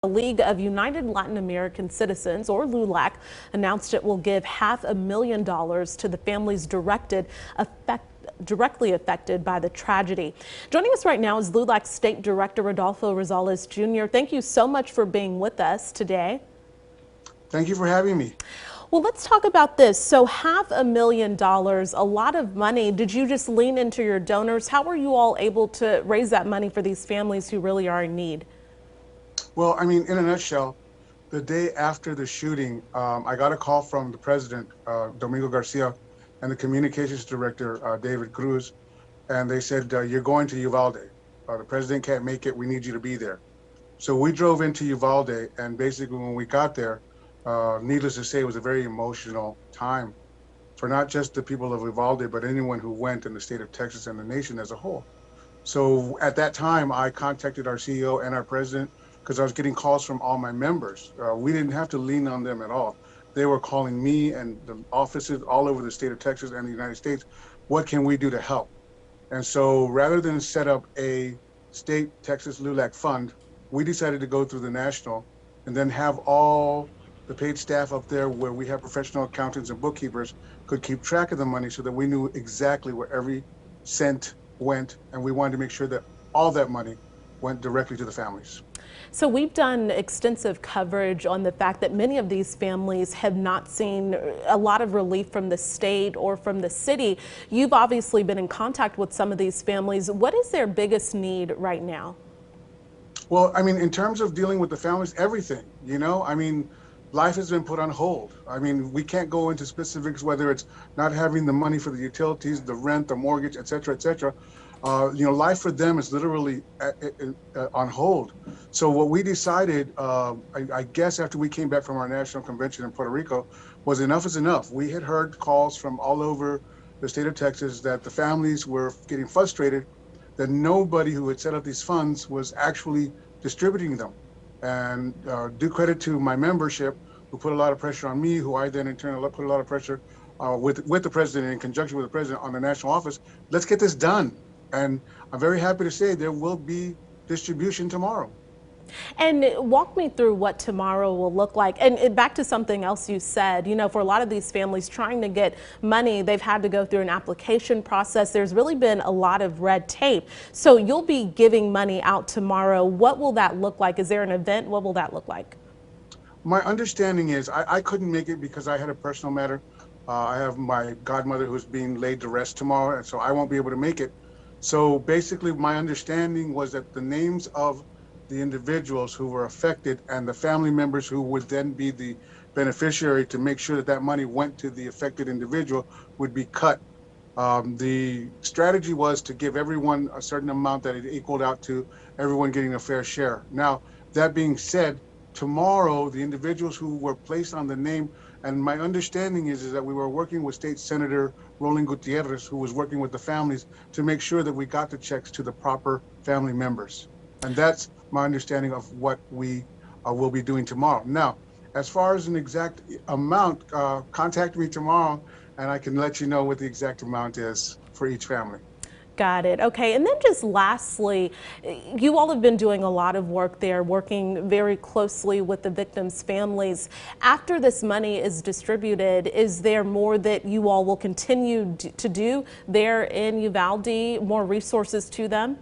The League of United Latin American Citizens, or LULAC, announced it will give $500,000 to the families directly affected by the tragedy. Joining us right now is LULAC State Director Rodolfo Rosales Jr. Thank you so much for being with us today. Thank you for having me. Well, let's talk about this. So $500,000, a lot of money. Did you just lean into your donors? How were you all able to raise that money for these families who really are in need? Well, I mean, in a nutshell, the day after the shooting, I got a call from the president, Domingo Garcia, and the communications director, David Cruz, and they said, you're going to Uvalde. The president can't make it. We need you to be there. So we drove into Uvalde, and basically when we got there, needless to say, it was a very emotional time for not just the people of Uvalde, but anyone who went in the state of Texas and the nation as a whole. So at that time, I contacted our CEO and our president because I was getting calls from all my members. We didn't have to lean on them at all. They were calling me and the offices all over the state of Texas and the United States. What can we do to help? And so rather than set up a state Texas LULAC fund, we decided to go through the national and then have all the paid staff up there where we have professional accountants and bookkeepers could keep track of the money so that we knew exactly where every cent went, and we wanted to make sure that all that money went directly to the families. So we've done extensive coverage on the fact that many of these families have not seen a lot of relief from the state or from the city. You've obviously been in contact with some of these families. What is their biggest need right now? Well, I mean, in terms of dealing with the families, everything, I mean, life has been put on hold. I mean, we can't go into specifics, whether it's not having the money for the utilities, the rent, the mortgage, et cetera, et cetera. Life for them is literally on hold. So what we decided, I guess after we came back from our national convention in Puerto Rico, was enough is enough. We had heard calls from all over the state of Texas that the families were getting frustrated that nobody who had set up these funds was actually distributing them. And due credit to my membership, who put a lot of pressure on me, who I then in turn put a lot of pressure with the president, in conjunction with the president, on the national office. Let's get this done. And I'm very happy to say there will be distribution tomorrow. And walk me through what tomorrow will look like. And back to something else you said, for a lot of these families trying to get money, they've had to go through an application process. There's really been a lot of red tape. So you'll be giving money out tomorrow. What will that look like? Is there an event? What will that look like? My understanding is I couldn't make it because I had a personal matter. I have my godmother who's being laid to rest tomorrow, and so I won't be able to make it. So basically, my understanding was that the names of the individuals who were affected and the family members who would then be the beneficiary to make sure that that money went to the affected individual would be cut. The strategy was to give everyone a certain amount that it equaled out to everyone getting a fair share. Now, that being said, tomorrow, the individuals who were placed on the name, and my understanding is that we were working with State Senator Roland Gutierrez, who was working with the families to make sure that we got the checks to the proper family members. And that's my understanding of what we will be doing tomorrow. Now, as far as an exact amount, contact me tomorrow and I can let you know what the exact amount is for each family. Got it. Okay. And then just lastly, you all have been doing a lot of work there, working very closely with the victims' families. After this money is distributed, is there more that you all will continue to do there in Uvalde, more resources to them?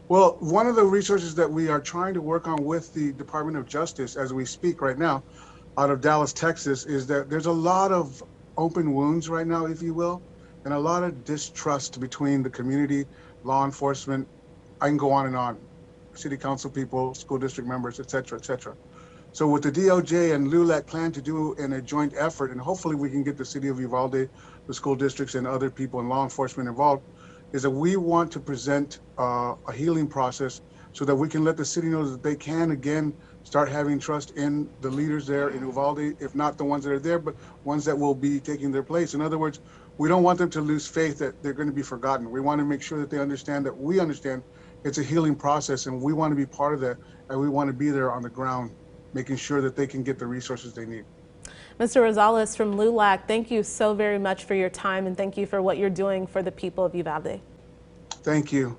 Well, one of the resources that we are trying to work on with the Department of Justice as we speak right now out of Dallas, Texas, is that there's a lot of open wounds right now, if you will, and a lot of distrust between the community, law enforcement. I can go on, city council people, school district members, et cetera, et cetera. So what the DOJ and LULAC plan to do in a joint effort, and hopefully we can get the city of Uvalde, the school districts, and other people in law enforcement involved, is that we want to present a healing process so that we can let the city know that they can again start having trust in the leaders there in Uvalde, if not the ones that are there, but ones that will be taking their place. In other words, we don't want them to lose faith that they're going to be forgotten. We want to make sure that they understand that we understand it's a healing process and we want to be part of that, and we want to be there on the ground, making sure that they can get the resources they need. Mr. Rosales from LULAC, thank you so very much for your time, and thank you for what you're doing for the people of Uvalde. Thank you.